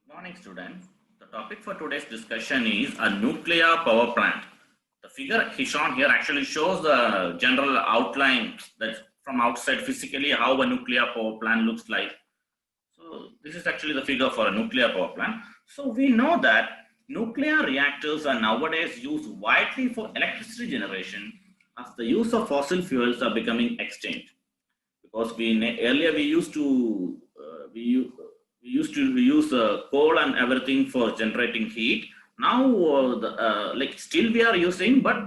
Good morning, students. The topic for today's discussion is a nuclear power plant. The figure shown here actually shows the general outline that from outside physically how a nuclear power plant looks like. So this is actually the figure for a nuclear power plant. So we know that nuclear reactors are nowadays used widely for electricity generation as the use of fossil fuels are becoming extinct because earlier we used to we use coal and everything for generating heat. Now like still we are using, but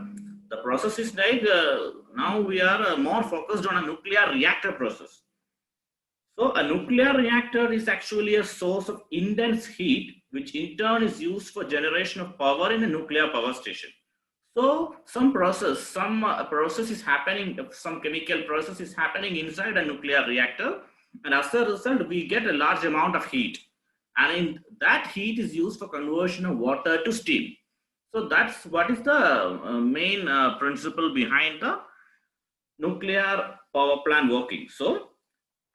the process is like now we are more focused on a nuclear reactor process. So a nuclear reactor is actually a source of intense heat which in turn is used for generation of power in a nuclear power station. So some process is happening, some chemical process is happening inside a nuclear reactor, and as a result, we get a large amount of heat, and in that heat is used for conversion of water to steam. So that's what is the main principle behind the nuclear power plant working. So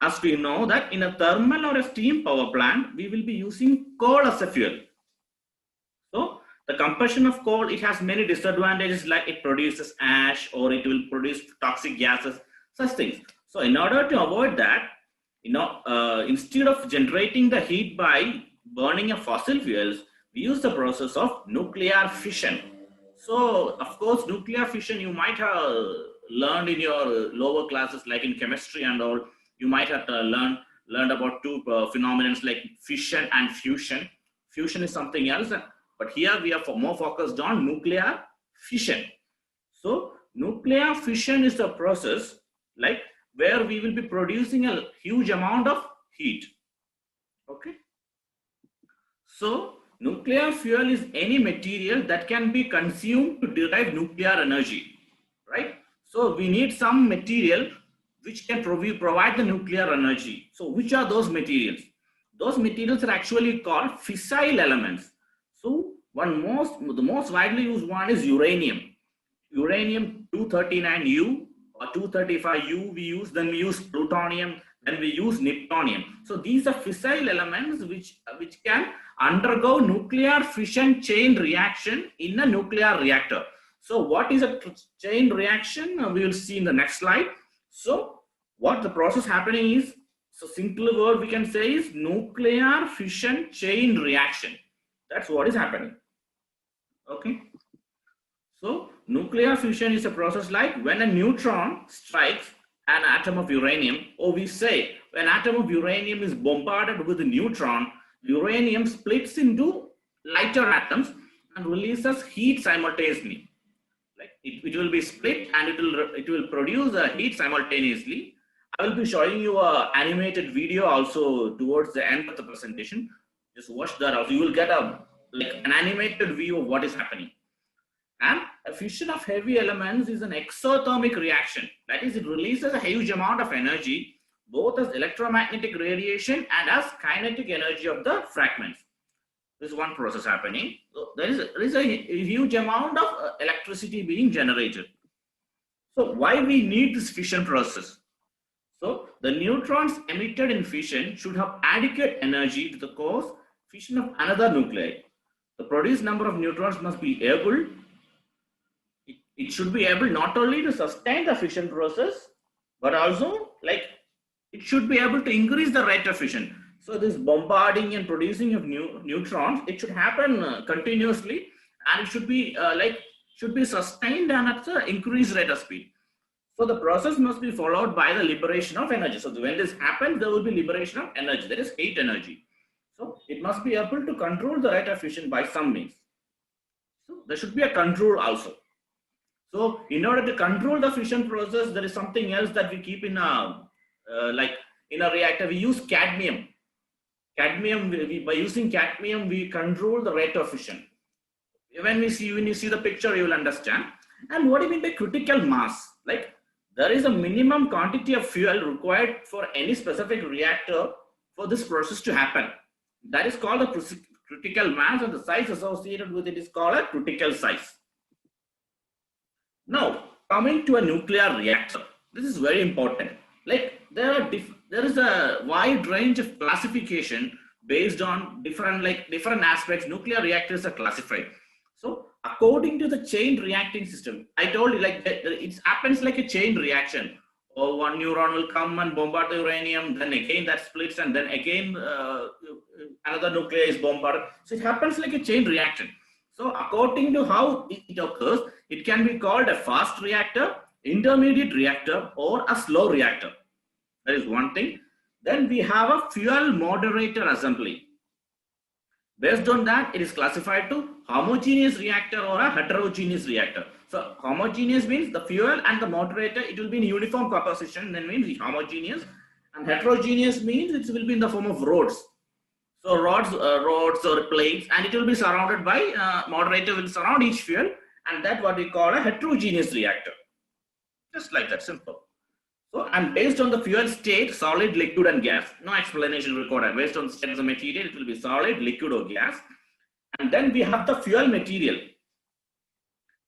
as we know that in a thermal or a steam power plant, we will be using coal as a fuel. So the combustion of coal, it has many disadvantages, like it produces ash or it will produce toxic gases, such things. So in order to avoid that, instead of generating the heat by burning of fossil fuels, we use the process of nuclear fission. So of course, nuclear fission you might have learned in your lower classes, like in chemistry and all. You might have learned about two phenomena like fission and fusion. Fusion is something else, but here we are more focused on nuclear fission. So nuclear fission is the process like where we will be producing a huge amount of heat. Okay. So nuclear fuel is any material that can be consumed to derive nuclear energy, right? So we need some material which can provide the nuclear energy. So which are those materials? Those materials are actually called fissile elements. So the most widely used one is uranium. Uranium 239U or 235U we use, then we use plutonium, then we use neptunium. So these are fissile elements which can undergo nuclear fission chain reaction in a nuclear reactor. So what is a chain reaction? We will see in the next slide. So what the process happening is, so simple word we can say is nuclear fission chain reaction. That's what is happening. Okay. So nuclear fission is a process like when a neutron strikes an atom of uranium, or we say when atom of uranium is bombarded with a neutron, uranium splits into lighter atoms and releases heat simultaneously. Like it will be split and it will produce a heat simultaneously. I will be showing you a animated video also towards the end of the presentation. Just watch that out. You will get an animated view of what is happening. And a fission of heavy elements is an exothermic reaction. That is, it releases a huge amount of energy, both as electromagnetic radiation and as kinetic energy of the fragments. This is one process happening. So there is a huge amount of electricity being generated. So why we need this fission process? So the neutrons emitted in fission should have adequate energy to cause fission of another nuclei. The produced number of neutrons must be able, it should be able not only to sustain the fission process, but also like it should be able to increase the rate of fission. So this bombarding and producing of neutrons, it should happen continuously, and it should be sustained and at the increased rate of speed. So the process must be followed by the liberation of energy. So when this happens, there will be liberation of energy, that is heat energy. So it must be able to control the rate of fission by some means. So there should be a control also. So in order to control the fission process, there is something else that we keep in in a reactor. We use cadmium. By using cadmium, we control the rate of fission. When you see the picture, you will understand. And what do you mean by critical mass? Like there is a minimum quantity of fuel required for any specific reactor for this process to happen. That is called a critical mass, and the size associated with it is called a critical size. Now, coming to a nuclear reactor, this is very important. Like there is a wide range of classification based on different aspects, nuclear reactors are classified. So according to the chain reacting system, I told you it happens like a chain reaction. Or one neuron will come and bombard the uranium, then again that splits, and then again another nuclei is bombarded. So it happens like a chain reaction. So according to how it occurs, it can be called a fast reactor, intermediate reactor, or a slow reactor. That is one thing. Then we have a fuel moderator assembly. Based on that, it is classified to homogeneous reactor or a heterogeneous reactor. So homogeneous means the fuel and the moderator, it will be in uniform composition, then means homogeneous. And heterogeneous means it will be in the form of rods. So rods or plates, and it will be surrounded by moderator will surround each fuel, and that's what we call a heterogeneous reactor. Just like that, simple. So, and based on the fuel state, solid, liquid, and gas. No explanation required. Based on the state of the material, it will be solid, liquid, or gas. And then we have the fuel material.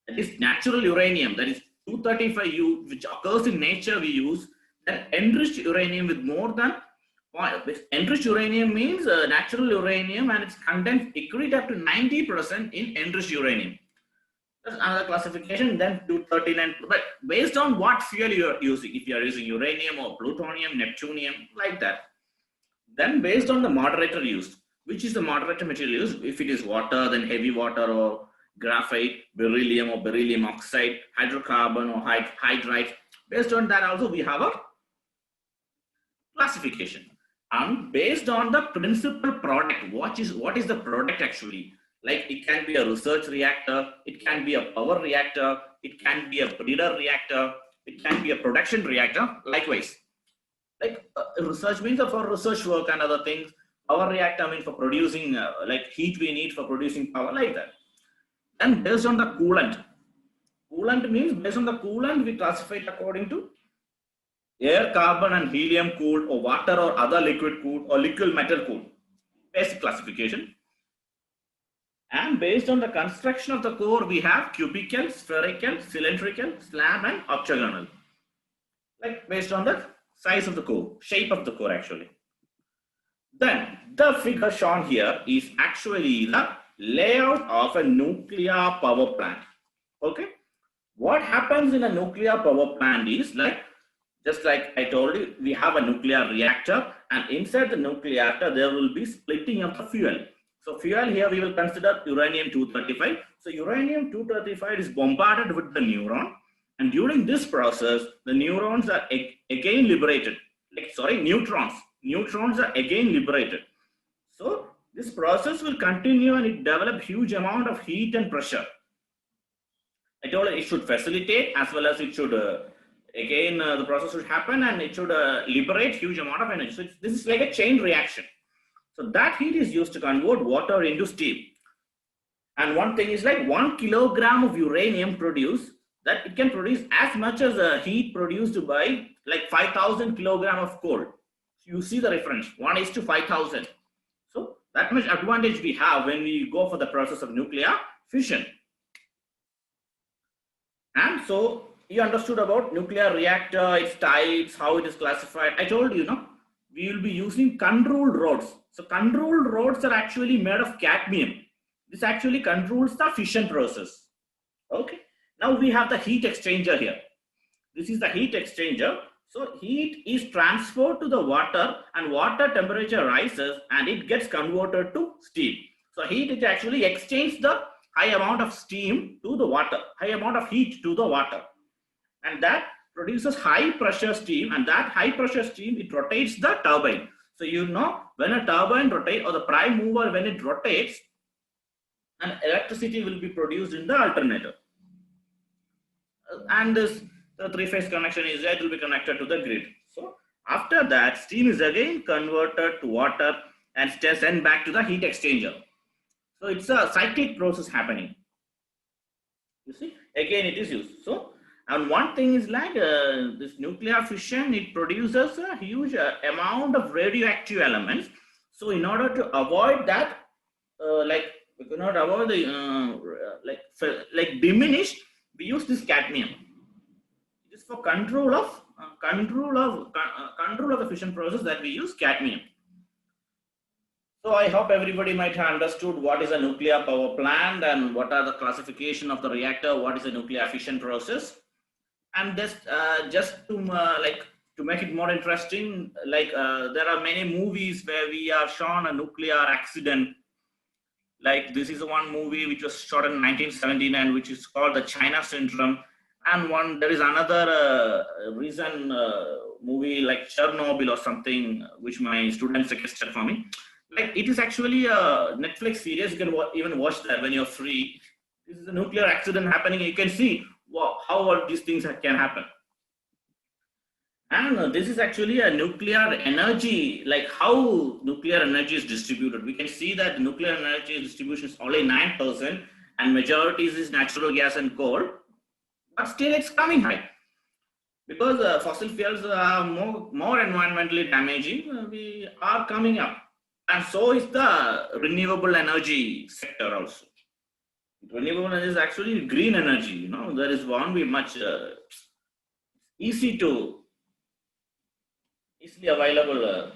That is natural uranium. That is 235U, which occurs in nature. We use then enriched uranium with more than. Enriched uranium means natural uranium, and its content accrete up to 90% in enriched uranium. That's another classification. Then 239, but based on what fuel you are using, if you are using uranium or plutonium, neptunium, like that. Then based on the moderator used, which is the moderator material used, if it is water, then heavy water or graphite, beryllium or beryllium oxide, hydrocarbon or hydride. Based on that also we have a classification. And based on the principal product, what is the product actually? Like it can be a research reactor, it can be a power reactor, it can be a breeder reactor, it can be a production reactor. Likewise, like research means for research work and other things. Power reactor means for producing like heat we need for producing power, like that. And based on the coolant, coolant means based on the coolant we classify it according to air, carbon, and helium cooled, or water or other liquid cooled, or liquid metal cooled. Basic classification. And based on the construction of the core, we have cubical, spherical, cylindrical, slab, and octagonal. Like based on the size of the core, shape of the core actually. Then the figure shown here is actually the layout of a nuclear power plant. Okay. What happens in a nuclear power plant is just like I told you, we have a nuclear reactor, and inside the nuclear reactor, there will be splitting of the fuel. So fuel here we will consider uranium-235. So uranium-235 is bombarded with the neuron, and during this process, the neurons are again liberated. Neutrons. Neutrons are again liberated. So this process will continue, and it develops huge amount of heat and pressure. I told you it should facilitate as well as it should the process should happen, and it should liberate huge amount of energy. So this is like a chain reaction. So that heat is used to convert water into steam. And one thing is 1 kilogram of uranium produced, that it can produce as much as the heat produced by 5,000 kilogram of coal. So you see the reference, 1:5,000. So that much advantage we have when we go for the process of nuclear fission. And so you understood about nuclear reactor, its types, how it is classified. I told you, we will be using controlled rods. So controlled rods are actually made of cadmium. This actually controls the fission process. Okay. Now we have the heat exchanger here. This is the heat exchanger. So heat is transferred to the water, and water temperature rises, and it gets converted to steam. So heat, it actually exchanges the high amount of steam to the water, high amount of heat to the water. And that produces high pressure steam, and that high pressure steam, it rotates the turbine. So when a turbine rotates, or the prime mover, when it rotates, and electricity will be produced in the alternator. And the three-phase connection is it will be connected to the grid. So after that, steam is again converted to water and sent back to the heat exchanger. So it's a cyclic process happening. You see, again it is used. So, and one thing is this nuclear fission, it produces a huge amount of radioactive elements. So in order to avoid that, we cannot avoid the diminish, we use this cadmium. It is for control of the fission process that we use cadmium. So I hope everybody might have understood what is a nuclear power plant and what are the classification of the reactor, what is a nuclear fission process. And just to to make it more interesting, there are many movies where we are shown a nuclear accident. Like this is one movie which was shot in 1979, which is called the China Syndrome. And one there is another recent movie like Chernobyl or something, which my students suggested for me. Like it is actually a Netflix series. You can even watch that when you're free. This is a nuclear accident happening. You can see wow, how all these things can happen. And this is actually a nuclear energy, like how nuclear energy is distributed. We can see that nuclear energy distribution is only 9%, and majority is natural gas and coal, but still it's coming high. Because fossil fuels are more environmentally damaging, we are coming up. And so is the renewable energy sector also. Renewable energy is actually green energy, there is won't be much easy to easily available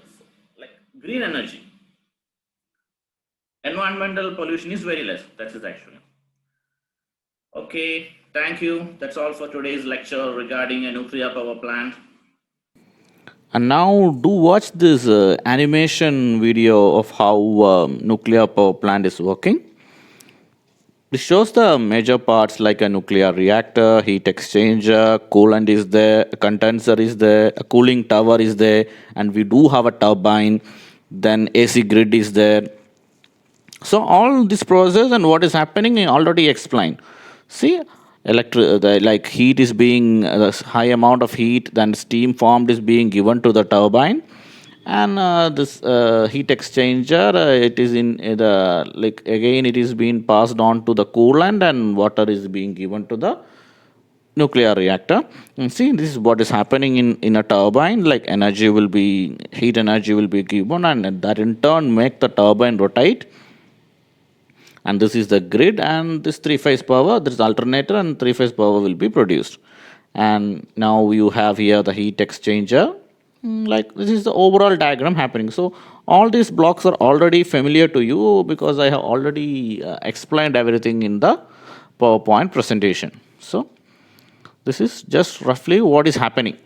like green energy. Environmental pollution is very less. That's it actually. Okay, thank you. That's all for today's lecture regarding a nuclear power plant. And now do watch this animation video of how nuclear power plant is working. This shows the major parts like a nuclear reactor, heat exchanger, coolant is there, a condenser is there, a cooling tower is there, and we do have a turbine. Then AC grid is there. So all this process and what is happening I already explained. See, like heat is being high amount of heat, then steam formed is being given to the turbine, and this heat exchanger it is in the like again it is being passed on to the coolant, and water is being given to the nuclear reactor. And see, this is what is happening in a turbine. Like energy will be heat energy will be given, and that in turn make the turbine rotate, and this is the grid, and this three phase power, this alternator and three phase power will be produced. And now you have here the heat exchanger. Like this is the overall diagram happening. So all these blocks are already familiar to you because I have already explained everything in the PowerPoint presentation. So this is just roughly what is happening.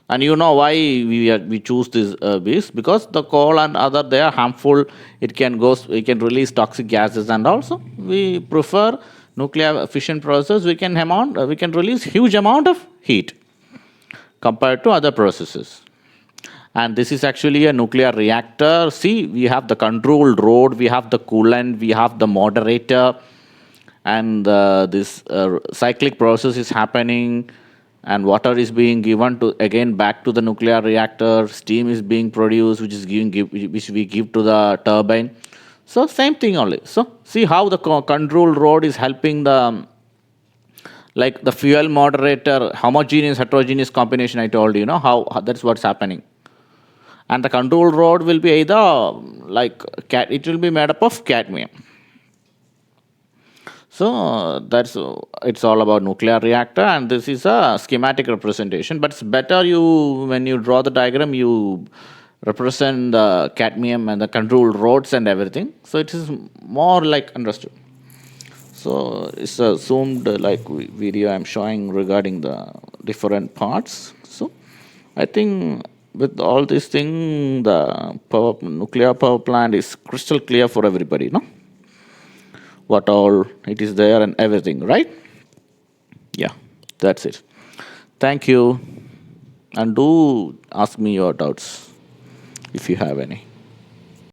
And you know why we choose this bees, because the coal and other they are harmful. It can release toxic gases, and also we prefer nuclear fission process. We can release huge amount of heat compared to other processes. And this is actually a nuclear reactor. See, we have the control rod, we have the coolant, we have the moderator, and this cyclic process is happening, and water is being given to again back to the nuclear reactor. Steam is being produced, which is which we give to the turbine. So same thing only. So see how the control rod is helping the like the fuel moderator, homogeneous heterogeneous combination. I told you, how that's what's happening. And the control rod will be either it will be made up of cadmium. So that's it's all about nuclear reactor, and this is a schematic representation. But it's better you when you draw the diagram, you represent the cadmium and the control rods and everything. So it is more like understood. So it's a zoomed video I'm showing regarding the different parts. So I think with all these things, the nuclear power plant is crystal clear for everybody, no? What all it is there and everything, right? Yeah, that's it. Thank you. And do ask me your doubts if you have any.